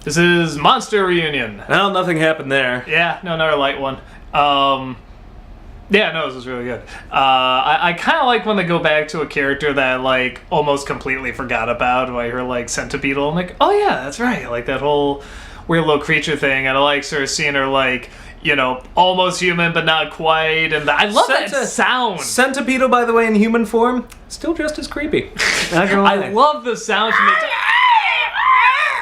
This is Monster Reunion. Well, nothing happened there. Yeah, no, another light one. Yeah, no, this was really good. I kind of like when they go back to a character that I, like, almost completely forgot about, like her, like, centipedal. I'm like, oh yeah, that's right. Like, that whole weird little creature thing. And I like sort of seeing her, like, you know, almost human, but not quite. And I love that sound. Centipedal, by the way, in human form, still just as creepy. Not gonna lie. I love the sound she makes.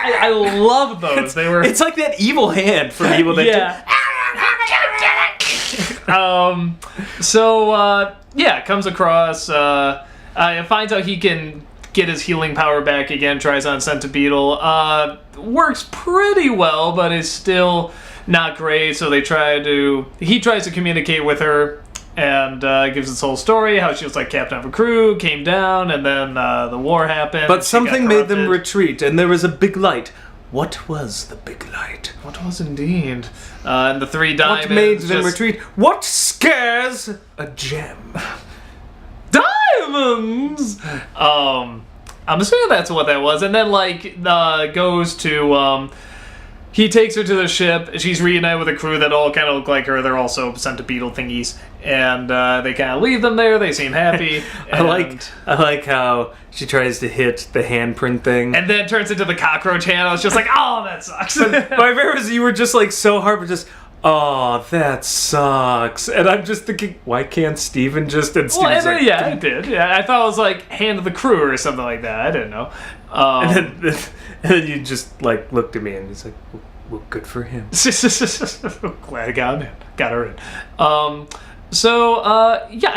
I love those. It's like that evil hand from Evil Dead. Yeah. Comes across, finds out he can get his healing power back again, tries on Centipedal. Works pretty well, but is still not great, so he tries to communicate with her, and gives this whole story, how she was like captain of a crew, came down, and then the war happened. But something made them retreat, and there was a big light. What was the big light? What was indeed? And the three diamonds. What made them retreat? What scares a gem? Diamonds! I'm assuming that's what that was. And then, like, goes to, he takes her to the ship. She's reunited with a crew that all kind of look like her. They're also centipedal thingies. And they kind of leave them there. They seem happy. I like how she tries to hit the handprint thing. And then turns into the cockroach hand. I was just like, oh, that sucks. My favorite was you were just like so hard, but just, oh, that sucks. And I'm just thinking, why can't Steven just... And Steven's like... Yeah, it did. Yeah, I thought it was like hand of the crew or something like that. I didn't know. And then you just like looked at me and he's like, well, good for him. Glad I got her in. I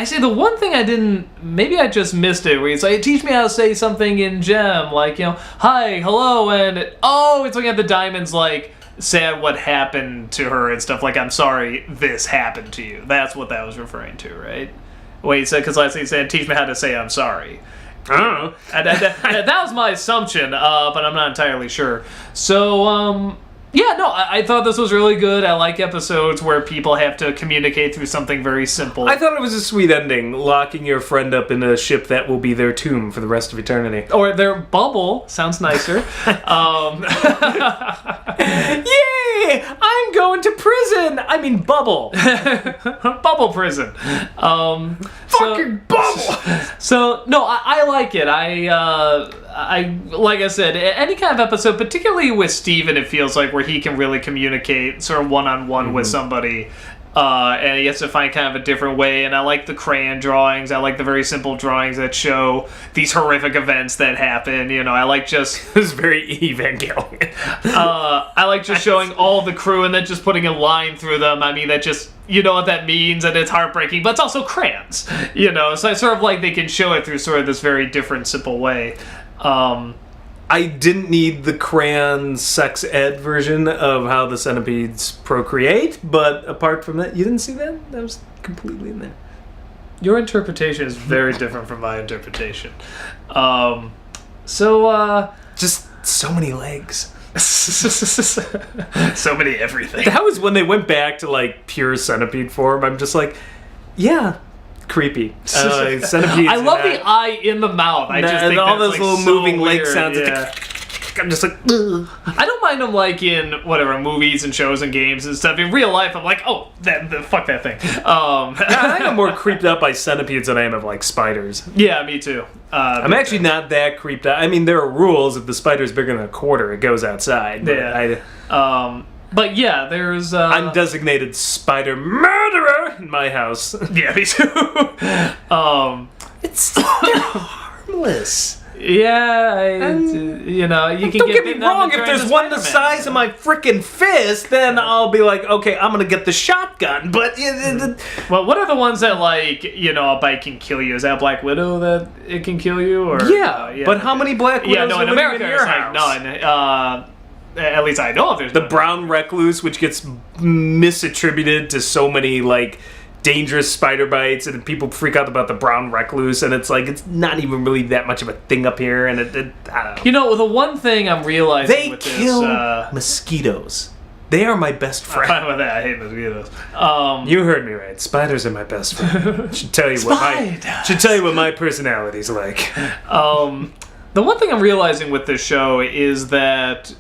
say the one thing I didn't, maybe I just missed it, where he's like, teach me how to say something in Gem, like, you know, hi, hello, and, it's looking at the diamonds, like, say what happened to her and stuff, like, I'm sorry this happened to you. That's what that was referring to, right? Wait, he said, because last thing he said, teach me how to say I'm sorry. I don't know. That was my assumption, but I'm not entirely sure. So, I thought this was really good. I like episodes where people have to communicate through something very simple. I thought it was a sweet ending, locking your friend up in a ship that will be their tomb for the rest of eternity. Or their bubble. Sounds nicer. Yay! I'm going to prison! I mean bubble. Bubble prison. Fucking bubble! So, no, I like it. I like I said, any kind of episode, particularly with Steven, it feels like where he can really communicate sort of one-on-one with somebody, and he has to find kind of a different way. And I like the crayon drawings. I like the very simple drawings that show these horrific events that happen. You know, I like just... It was very Evangelion. I like just showing all the crew and then just putting a line through them. I mean, that just... You know what that means, and it's heartbreaking, but it's also crayons. You know, so I sort of like they can show it through sort of this very different, simple way. I didn't need the crayon sex ed version of how the centipedes procreate, but apart from that, you didn't see that? That was completely in there. Your interpretation is very different from my interpretation. Just so many legs. So many everything. That was when they went back to like pure centipede form. I'm just like, yeah, creepy. Centipedes. I love the eye in the mouth. I just think all that's those like little so moving leg weird. sounds. Yeah. I'm just like, ugh. I don't mind them like in whatever movies and shows and games and stuff. In real life, I'm like, oh, fuck that thing. I think I'm more creeped out by centipedes than I am of like spiders. Yeah, me too. I'm actually not that creeped out. I mean, there are rules. If the spider's bigger than a quarter, it goes outside. But yeah. But yeah, there's... I'm designated spider murderer in my house. Yeah, me too. They're harmless. Yeah, you know, you can don't get me wrong. If there's one the size of my freaking fist, then I'll be like, okay, I'm gonna get the shotgun. But well, what are the ones that like, you know, a bite can kill you? Is that Black Widow that it can kill you? Or yeah. But how many Black Widows? Yeah, no, in America, in your house? Like none. At least I know if there's the brown recluse, which gets misattributed to so many like dangerous spider bites, and people freak out about the brown recluse, and it's like it's not even really that much of a thing up here, and I don't know. You know, the one thing I'm realizing they with kill this, mosquitoes. They are my best friend. I'm fine with that. I hate mosquitoes. You heard me right. Spiders are my best friend. Should tell you what my personality's like. The one thing I'm realizing with this show is that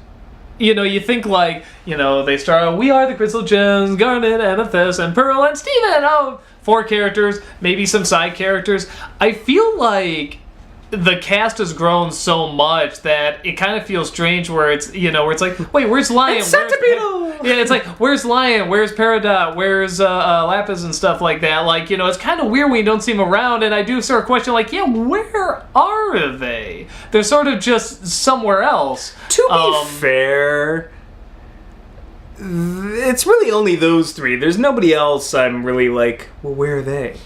you think like, they start, we are the Crystal Gems, Garnet, Amethyst, and Pearl, and Steven. Oh, 4 characters, maybe some side characters. I feel like the cast has grown so much that it kind of feels strange where it's, where it's like, wait, where's Lion? It's Centipede! Yeah, it's like, where's Lion? Where's Peridot? Where's Lapis and stuff like that? Like, it's kind of weird when you don't see them around, and I do sort of question, like, yeah, where are they? They're sort of just somewhere else. To be fair, it's really only those 3. There's nobody else I'm really like, well, where are they?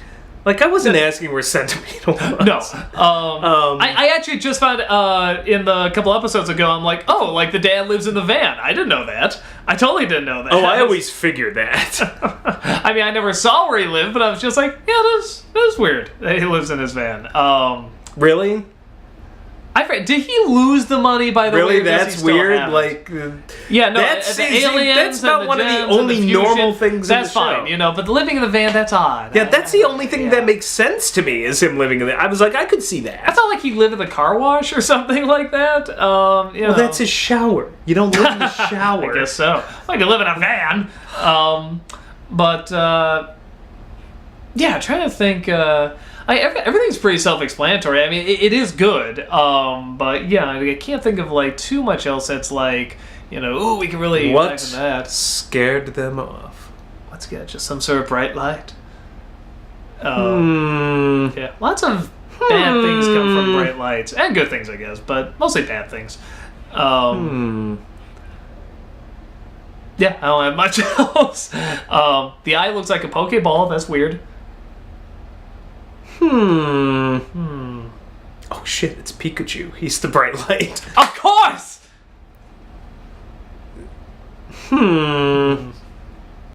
Like, I wasn't asking where Centipede was. No. I actually just found in the couple episodes ago, I'm like, oh, like the dad lives in the van. I didn't know that. I totally didn't know that. Oh, I always figured that. I mean, I never saw where he lived, but I was just like, yeah, that is weird that he lives in his van. Really? Did he lose the money, by the way? Really? That's weird? Like, yeah, no, that's, the aliens that's not and the one of the gems only and the fusion, normal things that's in the show. fine, but living in the van, that's odd. Yeah, that's the only thing that makes sense to me, is him living in the... I was like, I could see that. I thought like he lived in the car wash or something like that. Well, that's his shower. You don't live in the shower. I guess so. Like you live in a van. Yeah, trying to think... everything's pretty self-explanatory. I mean, it is good, but yeah, I can't think of like too much else that's like, ooh, we can really what that. scared them off? What's good? Just some sort of bright light. Yeah, lots of bad things come from bright lights, and good things, I guess, but mostly bad things. Yeah, I don't have much else. The eye looks like a Pokeball. That's weird. Oh shit, it's Pikachu. He's the bright light. Of course!